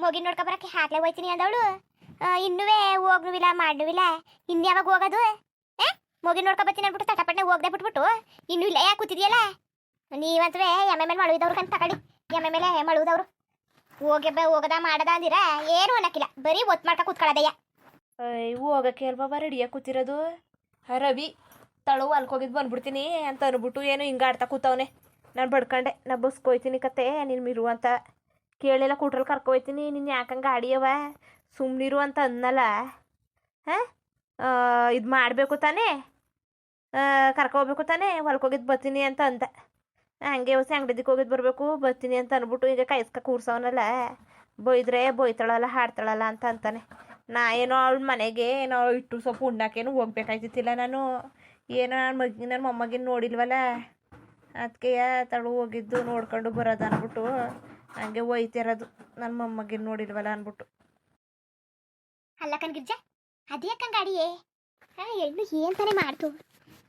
ಮಗಿನ ನೋಡ್ಕೊ ಬರಕ್ಕೆ ಹಾಕ್ಲೆ ಹೋಯ್ತೀನಿ ಅಂದವಳು. ಇನ್ನುವೇ ಹೋಗ್ನುವಿಲ್ಲ ಮಾಡ್ನುವಿಲ್ಲ. ಇನ್ನು ಯಾವಾಗ ಹೋಗೋದು? ಮಗಿನ ನೋಡ್ಕೊ ಬರ್ತೀನಿ ಅಂದ್ಬಿಟ್ಟು ತಟಪಟ್ಟನೆ ಹೋಗದೆ ಬಿಟ್ಬಿಟ್ಟು ಇನ್ನೂ ಇಲ್ಲ ಯಾಕೆ ಕೂತಿದ್ಯಲ್ಲ? ನೀವಂತವೇ ಎಮ್ಮೆ ಮೇಲೆ ಮಳುವುದವ್ರು ಕಂತ ತಗೊಳ್ಳಿ. ಎಮ್ಮೆ ಮೇಲೆ ಮಳುವುದವ್ರು ಹೋಗದ ಮಾಡದ ಅಂದಿರ ಏನು ಅನ್ನಕ್ಕಿಲ್ಲ, ಬರೀ ಒತ್ತು ಮಾಡ್ಕ ಕೂತ್ಕೊಳ್ಳೋದಯ್ಯ. ಹೋಗಕ್ಕೆ ಅಲ್ವಾ ರೆಡಿಯಾಗಿ ಕೂತಿರೋದು. ರವಿ ತಳು ಅಲ್ಕೋಗಿದ್ದು ಬಂದ್ಬಿಡ್ತೀನಿ ಅಂತ ಅಂದ್ಬಿಟ್ಟು ಏನು ಹಿಂಗೆ ಆಡ್ತಾ ಕೂತವನೆ. ನಾನು ಬಡ್ಕೊಂಡೆ, ನಾ ಬಸ್ಗೆ ಹೋಯ್ತೀನಿ ಕತೆ ನೀನು ಮಿರು ಅಂತ ಕೇಳಿಲ್ಲ. ಕೂಟ್ರಲ್ಲಿ ಕರ್ಕೊಯ್ತೀನಿ, ನೀನು ಯಾಕಂಗೆ ಗಾಡಿಯವ ಸುಮ್ಮನಿರು ಅಂತ ಅನ್ನಲ್ಲ. ಹಾಂ ಇದು ಮಾಡಬೇಕು ತಾನೇ, ಕರ್ಕೊಬೇಕು ತಾನೇ, ಹೊಲ್ಕೋಗಿದ್ದು ಬರ್ತೀನಿ ಅಂತ ಅಂದ. ಹಂಗೆ ಹೊಸ ಅಂಗಡಿದಕ್ಕೆ ಹೋಗಿದ್ದು ಬರಬೇಕು ಬರ್ತೀನಿ ಅಂತ ಅಂದ್ಬಿಟ್ಟು ಈಗ ಕಾಯಿಸ್ಕ ಕೂರ್ಸವನಲ್ಲ. ಬೈದ್ರೆ ಬೈತಾಳಲ್ಲ ಹಾಡ್ತಾಳಲ್ಲ ಅಂತ ಅಂತಾನೆ. ನಾ ಏನೋ ಅವಳ ಮನೆಗೆ ಏನೋ ಇಟ್ಟು ಸ್ವಲ್ಪ ಉಣ್ಣಾಕೇನು ಹೋಗ್ಬೇಕಾಯ್ತಿತ್ತಿಲ್ಲ ನಾನು. ಏನೋ ನನ್ನ ಮೊಮ್ಮಗಿನ ನೋಡಿಲ್ವಲ್ಲ, ಅದಕ್ಕೆ ತಳು ಹೋಗಿದ್ದು ನೋಡ್ಕೊಂಡು ಬರೋದು ಅಂದ್ಬಿಟ್ಟು ಹಂಗೆ ಒಯ್ತಿರೋದು. ನನ್ನ ಮೊಮ್ಮಗಿನ ನೋಡಿಲ್ವಲ್ಲ ಅಂದ್ಬಿಟ್ಟು. ಅಲ್ಲ ಕಣ್ಗಿರ್ಜ, ಅದೇ ಯಾಕಂಗೆ ಗಾಡಿಯೇ ಹೆಣ್ಣು ಏನು ತಾನೇ ಮಾಡ್ತು?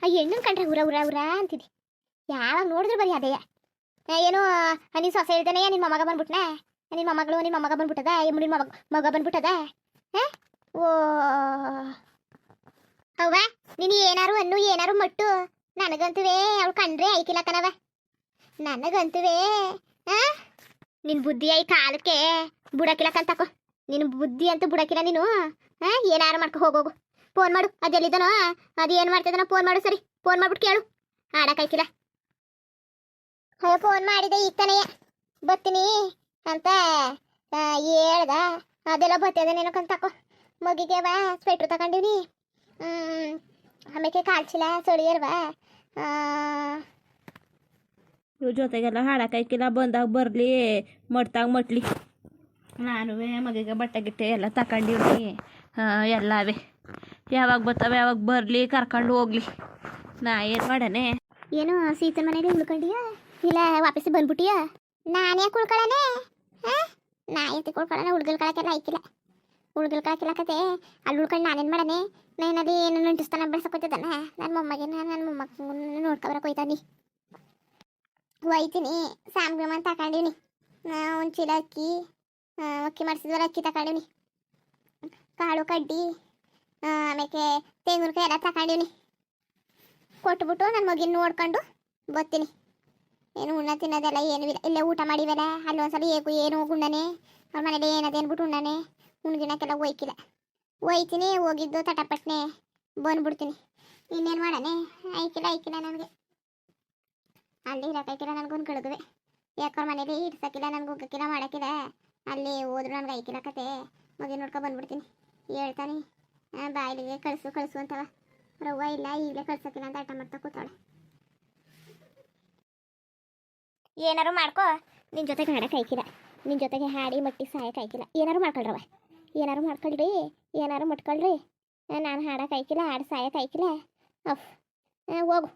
ಆ ಹೆಣ್ಣು ಕಂಡ್ರೆ ಉರ ಉರ ಉರ ಅಂತಿದ್ದೆ. ಯಾವಾಗ ನೋಡಿದ್ರು ಬರೀ ಅದೇ. ಏನೋ ನೀನು ಸೊಸೆ ಹೇಳ್ದೇನೆ ನಿನ್ನ ಮೊಮ್ಮಗ ಬಂದ್ಬಿಟ್ನ, ನಿನ್ನ ಮೊಮ್ಮಗಳು ನಿನ್ನ ಮೊಮ್ಮಗ ಬಂದ್ಬಿಟ್ಟದ, ನಿನ್ನ ಮಗ ಬಂದ್ಬಿಟ್ಟದ. ಓ ಅವ್ವ, ನೀನು ಏನಾರು ಅನ್ನು ಏನಾರು ಮಟ್ಟು ನನಗಂತುವೇ ಅವಳು ಕಂಡ್ರೆ ಐಕಿಲ್ಲ ಕಣವ. ನನಗಂತುವೇ ನಿನ್ನ ಬುದ್ಧಿ ಐ ಕಾಲಕ್ಕೆ ಬುಡಕಿಲ್ಲ ಕಂತಕೋ. ನಿನ್ನ ಬುದ್ಧಿ ಅಂತೂ ಬುಡಕಿಲ್ಲ ನೀನು. ಏನಾರು ಮಾಡ್ಕೊ ಹೋಗೋಗು. ಫೋನ್ ಮಾಡು, ಅದೆಲ್ಲಿದ್ದಾನೋ ಅದು ಏನು ಮಾಡ್ತಿದ್ದಾನೋ ಫೋನ್ ಮಾಡು. ಸರಿ, ಫೋನ್ ಮಾಡ್ಬಿಟ್ಟು ಕೇಳು. ಆಡಕ್ಕಾಯ್ಕಿಲ್ಲ. ಫೋನ್ ಮಾಡಿದೆ ಈಗ ತಾನೆಯ ಬರ್ತೀನಿ ಅಂತ ಹೇಳ್ದ. ಅದೆಲ್ಲ ಬರ್ತಿದ್ದೇನೇನೋ ಕಂತಕೋ. ಮಗಿಗೆ ಸ್ವೆಟ್ರು ತಗೊಂಡಿವ್ನಿ, ಆಮೇಲೆ ಕಾಲ್ಚಿಲ್ಲ ಸೊಳಿಯಲ್ವಾ ಇವ್ರ ಜೊತೆಗೆಲ್ಲ ಹಾಡಕ್ಕಾಯ್ಕಿಲ್ಲ. ಬಂದಾಗ ಬರಲಿ ಮಟ್ತಾಗ ಮಟ್ಲಿ. ನಾನು ಮಗಿಗೆ ಬಟ್ಟೆ ಗಿಟ್ಟೆ ಎಲ್ಲ ತಗೊಂಡಿವ್ನಿ. ಎಲ್ಲವೇ ಯಾವಾಗ ಬರ್ತಾವೆ ಯಾವಾಗ ಬರಲಿ, ಕರ್ಕೊಂಡು ಹೋಗ್ಲಿ. ನಾ ಏನು ಮಾಡನೆ? ಏನು ಸೀತನ ಮನೇಲಿ ಉಳ್ಕೊಂಡಿಯಾ ಇಲ್ಲ ವಾಪಸ್ ಬಂದ್ಬಿಟ್ಟಿಯ? ನಾನೇ ಕುಳ್ಕೊಳ್ಳನೆ. ನಾ ಎತ್ತಿ ಕುಳ್ಕೊಳ್ಳೋಣ. ಉಳ್ಗಳ್ಕೊಳಕ್ಕೆಲ್ಲ ಆಯ್ಕಿಲ್ಲ. ಉಳ್ಗಳ್ಕೊಳಕ್ಕಿಲ್ಲ ಕತೆ. ಅಲ್ಲಿ ಉಳ್ಕೊಂಡು ನಾನೇನು ಮಾಡನೆ? ನಾನಲ್ಲಿ ಏನು ನಂಟಿಸ್ತಾನ ಬೆಳೆಸಕ್ಕೋತಿದ್ದಾನೆ. ನನ್ನ ಮೊಮ್ಮಗೆ ನನ್ನ ಮೊಮ್ಮಗ ನೋಡ್ಕೊಬರಕ್ಕೆ ಹೋಯ್ತಾನಿ. ಹೋಯ್ತೀನಿ. ಸಾಂಬ್ರಮನ್ ತಗೊಂಡಿವ್ನಿ. ಒಂದು ಚೀಲ ಅಕ್ಕಿ ಮಾಡಿಸಿದ್ವಲ್ಲ ಅಕ್ಕಿ ತಗೊಂಡಿವ್ನಿ. ಕಾಳು ಕಡ್ಡಿ ಆಮೇಲೆ ತೆಂಗಿನಕಾಯಿ ಎಲ್ಲ ತಗೊಂಡಿವ್ನಿ. ಕೊಟ್ಬಿಟ್ಟು ನನ್ನ ಮಗಿನ ನೋಡ್ಕೊಂಡು ಬರ್ತೀನಿ. ಏನು ಉಣ್ಣ ತಿನ್ನೋದೆಲ್ಲ ಏನೂ ಇಲ್ಲ. ಇಲ್ಲೇ ಊಟ ಮಾಡಿವಲ್ಲ, ಅಲ್ಲಿ ಒಂದ್ಸಲ ಏನು ಗುಂಡನೆ ಅವ್ರ ಮನೇಲಿ ಏನದೆ ಅಂದ್ಬಿಟ್ಟು ಉಣ್ಣನೆ. ಉಣ್ಗಿಣಕ್ಕೆಲ್ಲ ಒಯ್ಕಿಲ್ಲ. ಒಯ್ತೀನಿ. ಹೋಗಿದ್ದು ತಟಪಟ್ನೆ ಬಂದ್ಬಿಡ್ತೀನಿ. ಇನ್ನೇನು ಮಾಡನೆ? ಐಕಿಲ್ಲ ನನಗೆ. ಅಲ್ಲಿ ಇರೋಕ್ಕಾಯ್ಕಿಲ್ಲ ನನಗೊಂದು ಕಳೆದುವೆ. ಯಾಕವ್ರ ಮನೇಲಿ ಇಡ್ಸಕ್ಕಿಲ್ಲ, ನನಗೆ ಹೋಗಕ್ಕಿಲ್ಲ ಮಾಡೋಕ್ಕಿಲ್ಲ. ಅಲ್ಲಿ ಹೋದ್ರು ನನಗೆ ಐಕಿಲ್ಲ ಕತೆ. ಮಗಿ ನೋಡ್ಕೊ ಬಂದ್ಬಿಡ್ತೀನಿ. ಹೇಳ್ತಾನೆ ಬಾಯಿಲಿಗೆ ಕಳಿಸು ಅಂತವ. ರವ್ವ ಇಲ್ಲ ಈಗಲೇ ಕಳ್ಸಕ್ಕಿಲ್ಲ ಅಂತ ಆಟ ಮಾಡ್ತಾ ಕೂತಾಳೆ. ಏನಾರು ಮಾಡ್ಕೊ. ನಿನ್ನ ಜೊತೆಗೆ ಹಾಡಕ್ಕೆ ಆಯ್ಕಿಲ್ಲ, ನಿನ್ನ ಜೊತೆಗೆ ಹಾಡಿ ಮಟ್ಟಿ ಸಾಯಕ್ಕೆ ಆಯ್ಕಿಲ್ಲ. ಏನಾರು ಮಾಡ್ಕೊಳ್ರವ, ಏನಾರು ಮಾಡ್ಕೊಳ್ರಿ, ಏನಾರು ಮುಟ್ಕೊಳ್ರಿ. ನಾನು ಹಾಡಕ್ಕೆ ಆಯ್ಕಿಲ್ಲ, ಹಾಡು ಸಾಯಕ್ಕೆ ಆಯ್ಕಿಲ್ಲ. ಹೋಗು.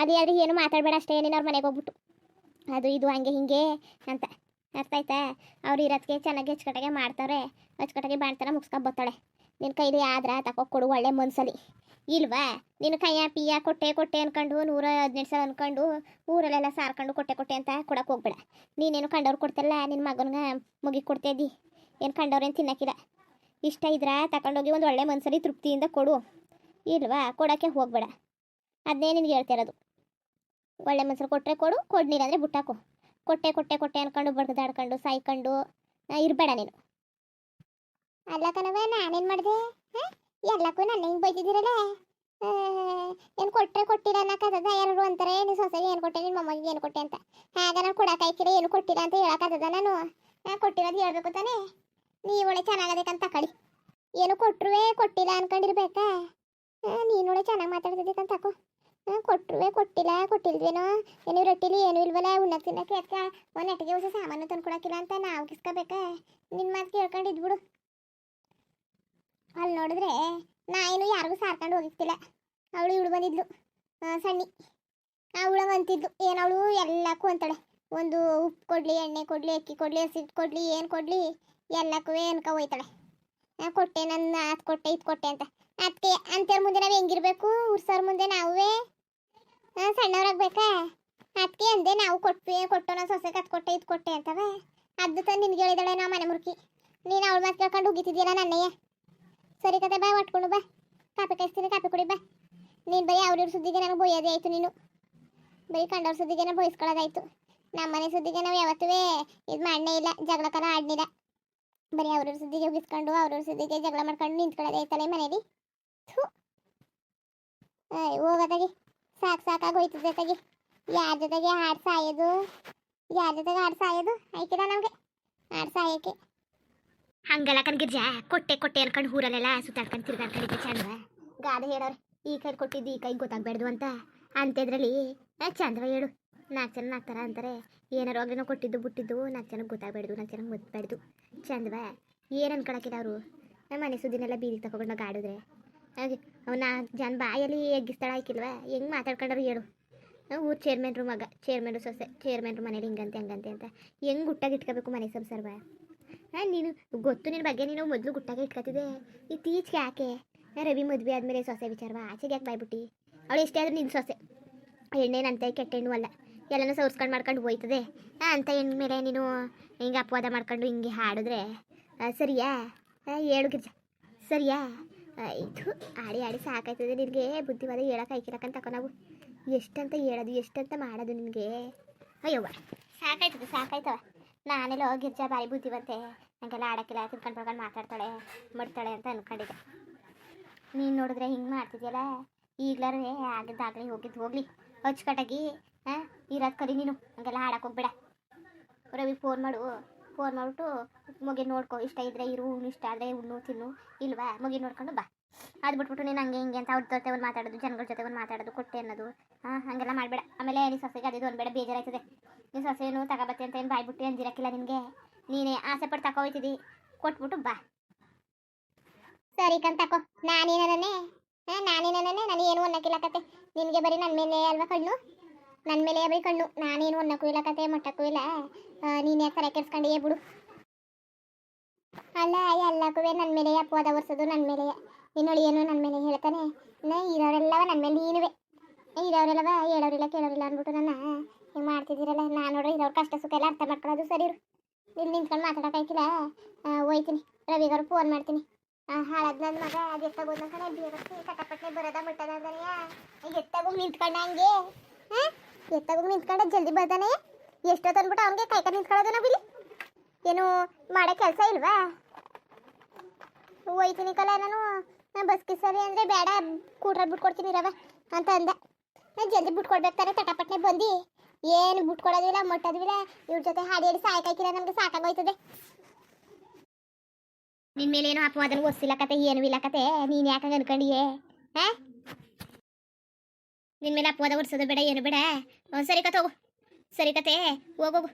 ಅದೇ ಆದ್ರೆ ಏನು ಮಾತಾಡಬೇಡ ಅಷ್ಟೇ. ನೀನು ಅವ್ರ ಮನೆಗೆ ಹೋಗ್ಬಿಟ್ಟು ಅದು ಇದು ಹಂಗೆ ಹಿಂಗೆ ಅಂತ ಅರ್ಥ ಆಯ್ತಾ? ಅವ್ರು ಇರೋದಕ್ಕೆ ಚೆನ್ನಾಗಿ ಅಚ್ಚುಕಟ್ಟಾಗೆ ಮಾಡ್ತಾರೆ. ಅಚ್ಚುಕಟ್ಟಾಗೆ ಬಾಣ್ತಾರ ಮುಗಿಸ್ಕೊಂಡು ಬರ್ತಾಳೆ. ನಿನ್ನ ಕೈಲಿ ಆದ್ರೆ ತಕೊ ಕೊಡು ಒಳ್ಳೆ ಮನ್ಸಲ್ಲಿ. ಇಲ್ವಾ ನೀನು ಕೈಯ ಪಿಯ ಕೊಟ್ಟೆ ಅನ್ಕೊಂಡು 118 ಸಲ ಅನ್ಕೊಂಡು ಊರಲ್ಲೆಲ್ಲ ಸಾರ್ಕೊಂಡು ಕೊಟ್ಟೆ ಅಂತ ಕೊಡಕ್ಕೆ ಹೋಗ್ಬೇಡ. ನೀನೇನು ಕಂಡವ್ರು ಕೊಡ್ತಲ್ಲ, ನಿನ್ನ ಮಗನಿಗೆ ಮುಗಿ ಕೊಡ್ತಾಯಿದ್ದಿ. ಏನು ಕಂಡವ್ರೇನು ತಿನ್ನಕ್ಕಿಲ್ಲ. ಇಷ್ಟ ಇದ್ರೆ ತಗೊಂಡೋಗಿ ಒಂದು ಒಳ್ಳೆ ಮನ್ಸಲ್ಲಿ ತೃಪ್ತಿಯಿಂದ ಕೊಡು. ಇಲ್ವಾ ಕೊಡೋಕ್ಕೆ ಹೋಗ್ಬೇಡ. ಅದನ್ನೇ ನಿನಗೆ ಹೇಳ್ತಿರೋದು. ಒಳ್ಳೆ ಮನ್ಸಲ್ಲಿ ಕೊಟ್ಟರೆ ಕೊಡು, ಕೊಡ್ನಿಲ್ಲ ಅಂದರೆ ಬಿಟ್ಟಾಕು. ಕೊಟ್ಟೆ ಅನ್ಕೊಂಡು ಬಡ್ದಾಡ್ಕೊಂಡು ಸಾಯ್ಕೊಂಡು ಇರಬೇಡ ನೀನು. ಅಲ್ಲ ಕಣವ, ನಾನೇನು ಮಾಡಿದೆ? ಎಲ್ಲಕ್ಕೂ ನನ್ನ ಹಿಂಗೆ ಬೈತಿದ್ದೀರಲ್ಲ. ಏನು ಕೊಟ್ಟಿಲ್ಲ ಅನ್ನೋಕ್ಕದ? ಎಲ್ಲರೂ ಅಂತಾರೆ ನೀನು ಸೊಸೆಗೆ ಏನು ಕೊಟ್ಟೆ, ನಿನ್ನ ಮೊಮ್ಮಗೆ ಏನು ಕೊಟ್ಟೆ ಅಂತ. ಆಗ ನಾನು ಕೊಡೋಕ್ಕಾಯ್ಕಿಲ್ಲ, ಏನು ಕೊಟ್ಟಿಲ್ಲ ಅಂತ ಹೇಳೋಕ್ಕದ? ನಾನು ಕೊಟ್ಟಿರೋದು ಹೇಳ್ಬೇಕು ತಾನೇ. ನೀವು ಒಳ್ಳೆ ಚೆನ್ನಾಗದಕ್ಕಂತ ತಕೊಳ್ಳಿ. ಏನು ಕೊಟ್ಟರು ಕೊಟ್ಟಿಲ್ಲ ಅನ್ಕೊಂಡಿರ್ಬೇಕಾ? ನೀನು ಒಳ್ಳೆ ಚೆನ್ನಾಗಿ ಮಾತಾಡ್ತಿದ್ದಕ್ಕಂತ ತಕೋ. ಕೊಟ್ಟಿಲ್ವೇನೋ ಏನು ರೊಟ್ಟಿಲಿ ಏನೂ ಇಲ್ವಲ್ಲ ಉಣ್ಣಕ್ಕೆ ತಿನ್ನಕ್ಕೆ. ಅದಕ್ಕೆ ಒಂದು ನೆಟ್ಟಿಗೆ ಹೊಸ ಸಾಮಾನು ತಂದು ಕೊಡೋಕ್ಕಿಲ್ಲ ಅಂತ ನಾವು ಕಿಸ್ಕೋಬೇಕಾ? ನಿನ್ನ ಮಾತು ಕೇಳ್ಕೊಂಡು ಇದ್ಬಿಡು. ಅಲ್ಲಿ ನೋಡಿದ್ರೆ ನಾಯಿನು ಯಾರಿಗೂ ಸಾರ್ಕೊಂಡು ಹೋಗಿರ್ತಿಲ್ಲ. ಅವಳು ಇವಳು ಬಂದಿದ್ಲು ಸಣ್ಣಿ. ಅವಳಂಗೆ ಅಂತಿದ್ಲು ಏನು, ಅವಳು ಎಲ್ಲಕ್ಕೂ ಅಂತಾಳೆ. ಒಂದು ಉಪ್ಪು ಕೊಡಲಿ, ಎಣ್ಣೆ ಕೊಡಲಿ, ಅಕ್ಕಿ ಕೊಡಲಿ, ಹಸಿಟ್ಟು ಕೊಡಲಿ, ಏನು ಕೊಡಲಿ ಎಲ್ಲಕ್ಕೂ ಅನ್ಕ ಹೋಯ್ತಾಳೆ. ಕೊಟ್ಟೆ ನನ್ನ ಅದು ಕೊಟ್ಟೆ ಇದು ಕೊಟ್ಟೆ ಅಂತ. ಅದಕ್ಕೆ ಅಂತೇಳಿ ಮುಂದೆ ನಾವು ಹೆಂಗಿರ್ಬೇಕು? ಉರ್ಸೋರ ಮುಂದೆ ನಾವೇ ಸಣ್ಣವ್ರಾಗಬೇಕಾ? ಅದಕ್ಕೆ ಅಂದೆ ನಾವು ಕೊಟ್ಟು ನನ್ನ ಸೊಸೆಗೆ ಅದು ಕೊಟ್ಟೆ ಇದು ಕೊಟ್ಟೆ ಅಂತವ. ಅದು ತಂದು ನಿನ್ಗೆ ಹೇಳಿದಾಳೆ ನಾವು ಮನೆ ಮುರುಕಿ. ನೀನು ಅವಳ ಮಾತು ಕೇಳ್ಕೊಂಡು ಉಗಿತಿದ್ಯಲ್ಲ ನನ್ನಯ್ಯ. ಸರಿ ಕತೆ ಬಾ, ಒಟ್ಕೊಂಡು ಬಾ, ಕಾಪಿ ಕಾಯಿಸ್ತೀನಿ, ಕಾಪಿ ಕುಡಿ ಬಾ. ನೀನು ಬರೀ ಅವ್ರ ಸುದ್ದಿಗೆ ನನಗೆ ಬೊಯ್ಯೋದೇ ಆಯಿತು. ನೀನು ಬರೀ ಕಂಡವ್ರ ಸುದ್ದಿಗೆ ನಾವು ಬಯಸ್ಕೊಳ್ಳೋದಾಯ್ತು. ನಮ್ಮ ಮನೆ ಸುದ್ದಿಗೆ ನಾವು ಯಾವತ್ತೂ ಇದು ಮಾಡನೇ ಇಲ್ಲ, ಜಗಳ ಕಾಲ ಆಡಲಿಲ್ಲ. ಬರೀ ಅವ್ರವ್ರ ಸುದ್ದಿಗೆ ಉಗಿಸ್ಕೊಂಡು ಅವ್ರವ್ರ ಸುದ್ದಿಗೆ ಜಗಳ ಮಾಡ್ಕೊಂಡು ನಿಂತ್ಕೊಳ್ಳೋದೇ ಆಯ್ತಲ್ಲ ಈ ಮನೇಲಿ. ಹೋಗೋದಾಗಿ ಸಾಕಾಗಿ ಹೋಯ್ತದೆ ತಗಿ. ಯಾರ ಜೊತೆಗೆ ಹಾಡು ಸಾಯೋದು, ಯಾರ ಜೊತೆಗೆ ಹಾಡು ಸಾಯೋದು ಆಯ್ಕಿಲ್ಲ ನಮಗೆ ಹಾಡು ಸಾಯೋಕ್ಕೆ. ಹಂಗಲ್ಲ ಕನ್ಗಿರ್ಜಾ, ಕೊಟ್ಟೆ ಅನ್ಕೊಂಡು ಊರಲ್ಲೆಲ್ಲ ಸುತ್ತಾಡ್ಕೊಂಡು ತಿರ್ಗಾಡ್ಕೊಂಡಿದ್ದೆ ಚಂದವ. ಗಾದೆ ಹೇಳೋರು ಈ ಕೈ ಕೊಟ್ಟಿದ್ದು ಈ ಕೈ ಗೊತ್ತಾಗ್ಬೇಡ್ದು ಅಂತ. ಅಂಥದ್ರಲ್ಲಿ ಚಂದವ ಹೇಳು. 4 ಜನ 4 ಥರ ಅಂತಾರೆ. ಏನಾರು ಆಗ್ಲಿ ಕೊಟ್ಟಿದ್ದು ಬಿಟ್ಟಿದ್ದು 4 ಜನಕ್ಕೆ ಗೊತ್ತಾಗ್ಬೇಡ್ದು, 4 ಜನಕ್ಕೆ ಮುದ್ಬೇಡ್ದು. ಚಂದವ ಏನು ಅನ್ಕೊಳಕಿಲ್ಲ ಅವರು. ನಮ್ಮ ಮನೆ ಸುದ್ದಿನೆಲ್ಲ ಬೀದಿಗೆ ತಗೊಂಡು ಗಾಡಿದ್ರೆ ಹಾಗೆ ಅವನ ಜನ ಬಾಯಲ್ಲಿ ಎಗ್ಗಿಸ್ತಾಳ ಆಯ್ಕಿಲ್ವ. ಹೆಂಗೆ ಮಾತಾಡ್ಕೊಂಡ್ರು ಹೇಳು. ಊರು ಚೇರ್ಮನ್ರು ಮಗ, ಚೇರ್ಮನ್ರು ಸೊಸೆ, ಚೇರ್ಮನ್ರು ಮನೇಲಿ ಹಿಂಗಂತೆ ಹಂಗಂತೆ ಅಂತ ಹೆಂಗೆ ಗುಟ್ಟಾಗಿ ಇಟ್ಕೋಬೇಕು ಮನೆ ಸಂಸಾರವ. ನೀನು ಗೊತ್ತು ನಿನ್ನ ಬಗ್ಗೆ, ನೀನು ಮೊದಲು ಗುಟ್ಟಾಗೆ ಇಟ್ಕೊತಿದ್ದೆ. ಇತ್ತೀಚೆಗೆ ಯಾಕೆ ರವಿ ಮದುವೆ ಆದಮೇಲೆ ಸೊಸೆ ವಿಚಾರವ ಆಚೆಗೆ ಯಾಕೆ ಬಾಯ್ಬಿಟ್ಟು. ಅವಳು ಎಷ್ಟೇ ಆದರೂ ನಿನ್ನ ಸೊಸೆ, ಹೆಣ್ಣೇನಂತೆ ಕೆಟ್ಟ ಹೆಣ್ಣು ಅಲ್ಲ, ಎಲ್ಲನೂ ಸೌರ್ಸ್ಕೊಂಡು ಮಾಡ್ಕೊಂಡು ಹೋಯ್ತದೆ. ಅಂಥ ಹೆಣ್ಣು ಮೇಲೆ ನೀನು ಹಿಂಗೆ ಅಪವಾದ ಮಾಡ್ಕೊಂಡು ಹಿಂಗೆ ಹಾಡಿದ್ರೆ ಸರಿಯಾ? ಹೇಳು ಗಿರ್ಜ, ಸರಿಯಾ? ಇದು ಆಡಿ ಸಾಕಾಯ್ತದೆ ನಿನಗೆ. ಬುದ್ಧಿವಾದ ಹೇಳೋಕೆ ಐಕಿರಕ್ಕಂತ ತಕೊ ನಾವು. ಎಷ್ಟಂತ ಹೇಳೋದು, ಎಷ್ಟಂತ ಮಾಡೋದು ನಿನಗೆ. ಅಯ್ಯವ್ವ ಸಾಕಾಯ್ತವ. ನಾನೆಲ್ಲ ಗಿರ್ಜಾ ಬಾರಿ ಬುದ್ಧಿವಂತೆ, ನನಗೆಲ್ಲ ಆಡೋಕ್ಕಿಲ್ಲ, ತಿಳ್ಕೊಂಡು ಮಾತಾಡ್ತಾಳೆ ಮಾಡ್ತಾಳೆ ಅಂತ ಅಂದ್ಕೊಂಡಿದ್ದೆ. ನೀನು ನೋಡಿದ್ರೆ ಹಿಂಗೆ ಮಾಡ್ತಿದ್ಯಲ್ಲ. ಈಗ್ಲಾರು ಆಗಿದ್ದಾಗಲಿ ಹೋಗ್ಲಿ ಅಚ್ಚುಕಟ್ಟಾಗಿ ಇರೋದು ಕಲಿ. ನೀನು ಹಂಗೆಲ್ಲ ಆಡಕ್ಕೆ ಹೋಗ್ಬೇಡ. ರವಿ ಫೋನ್ ಮಾಡಿಬಿಟ್ಟು ಮುಗಿ ನೋಡ್ಕೊ. ಇಷ್ಟ ಇದ್ದರೆ ಇರು, ಇಷ್ಟ ಆದರೆ ಉಣ್ಣು ತಿನ್ನು, ಇಲ್ವಾ ಮುಗಿ ನೋಡ್ಕೊಂಡು ಬಾ. ಅದು ಬಿಟ್ಬಿಟ್ಟು ನೀನು ಹಂಗೆ ಹಿಂಗೆ ಅಂತ ಅವ್ರ ಜೊತೆ ಒಂದು ಮಾತಾಡೋದು, ಜನಗಳ ಜೊತೆ ಒಂದು ಮಾತಾಡೋದು, ಕೊಟ್ಟೆ ಅನ್ನೋದು ಹಾಗೆಲ್ಲ ಮಾಡಬೇಡ. ಆಮೇಲೆ ನೀನು ಸೊಸೆಗೆ ಅದು ಅನ್ಬೇಡ, ಬೇಜಾರಾಯ್ತದೆ. ನೀನು ಸೊಸೆನು ತಗೋಬತ್ತೆ ಅಂತ ಏನು ಬಾಯ್ಬಿಟ್ಟು ಅಂಜಿರಕ್ಕಿಲ್ಲ ನಿನಗೆ. ನೀನೇ ಆಸೆ ಪಟ್ಟು ತಗೋಯ್ತಿದ್ದಿ, ಕೊಟ್ಬಿಟ್ಟು ಬಾ. ಸರಿ ಕಂತ ತಕೋ. ನಾನೇನೇ ನಾನು ಏನು ಅನ್ನಕ್ಕಿಲ್ಲ ಕತೆ. ನಿನಗೆ ಬರೀ ನನ್ನ ಮೇಲೆ ಅಲ್ವಾ ಕಣ್ಣು, ನನ್ನ ಮೇಲೆ ಬರೀ ಕಣ್ಣು. ನಾನೇನು ಅನ್ನಕ್ಕೂ ಇಲ್ಲ ಕತೆ, ಮಟ್ಟಕ್ಕೂ ಇಲ್ಲ. ನೀನೇ ತಲೆ ಕೆಡ್ಸ್ಕೊಂಡಿಯೇ ಬಿಡು. ಅಲ್ಲ ಎಲ್ಲಕ್ಕೂ ನನ್ನ ಮೇಲೆ ಅಪವಾದ ಹೊರ್ಸೋದು, ನನ್ನ ಮೇಲೆ. ನಿನ್ನೊಳಿ ಏನು ನನ್ನ ಮೇಲೆ ಹೇಳ್ತಾನೆ. ಇರೋರೆಲ್ಲವ ನನ್ನ ಮೇಲೆ ನೀನುವೆ. ಇರೋರೆಲ್ಲವ ಹೇಳೋರಿಲ್ಲ ಕೇಳೋರಿಲ್ಲ ಅಂದ್ಬಿಟ್ಟು ನನ್ನ ಹಿಂಗೆ ಮಾಡ್ತಿದ್ದೀರಲ್ಲ. ನಾನು ನೋಡ್ರಿ ಇರೋರು ಕಷ್ಟ ಸುಖ ಎಲ್ಲ ಅರ್ಥ ಮಾಡ್ಕೊಳ್ಳೋದು ಸರಿ ಇರು. ಇಲ್ಲಿ ನಿಂತ್ಕೊಂಡು ಮಾತಾಡೋಕ್ಕಾಯ್ಕಿಲ್ಲ. ಹೋಯ್ತೀನಿ, ರವಿಗವ್ರು ಫೋನ್ ಮಾಡ್ತೀನಿ. ಹಾಳಾದ ನನ್ನ ಮಗ ಅದು ಎತ್ತಾಗೋದು ಕಡೆ ಬೀರಕ್ಕೆ ಕಟಪಟ್ಟೆ ಬರೋದ ಮುಟ್ಟದ ಅಂತಾನೆಯ. ಎತ್ತಾಗೋಗಿ ನಿಂತ್ಕೊಂಡ ಹಂಗೆ ಎತ್ತಾಗೋಗಿ ನಿಂತ್ಕೊಂಡ ಜಲ್ದಿ ಬರ್ತಾನೆ. ಎಷ್ಟೊತ್ತು ಅಂದ್ಬಿಟ್ಟು ಅವ್ನಿಗೆ ಕೈಕ ನಿಂತ್ಕೊಳ್ಳೋದು ನಾವು ಇಲ್ಲಿ. ಏನು ಮಾಡೋ ಕೆಲಸ ಇಲ್ವಾ? ಹೋಯ್ತೀನಿ ಕಲ ನಾನು ಬಸ್ಗೆ ಸರಿ ಅಂದರೆ ಬೇಡ, ಕೂಟ್ರಲ್ಲಿ ಬಿಟ್ಕೊಡ್ತೀನಿ ರವ ಅಂತ ಅಂದ. ನಾನು ಜಲ್ದಿ ಬಿಟ್ಕೊಡ್ಬೇಕು ತಾನೆ, ತಟಪಟ್ಟನೆ ಬಂದು ಏನು ಬಿಟ್ಕೊಡೋದಿಲ್ಲ ಮುಟ್ಟೋದಿಲ್ಲ. ಇವ್ರ ಜೊತೆ ಹಾಡಿ ಹಾಡಿ ಸಾಕಾಯ್ಕಿಲ್ಲ, ನಮಗೆ ಸಾಕಾಗೋಯ್ತದೆ. ನಿನ್ನ ಮೇಲೆ ಏನೋ ಅಪವಾದನ ಒಸಿಲ್ಲ ಕತೆ, ಏನೂ ಇಲ್ಲ ಕತೆ. ನೀನು ಯಾಕೆ ಅನ್ಕೊಂಡಿಯೇ? ನಿನ್ನ ಮೇಲೆ ಅಪವಾದ ಒರ್ಸೋದು ಬೇಡ, ಏನು ಬೇಡ. ಸರಿ ಕತೆ ಹೋಗು, ಸರಿ ಕತೆ ಹೋಗೋಗು.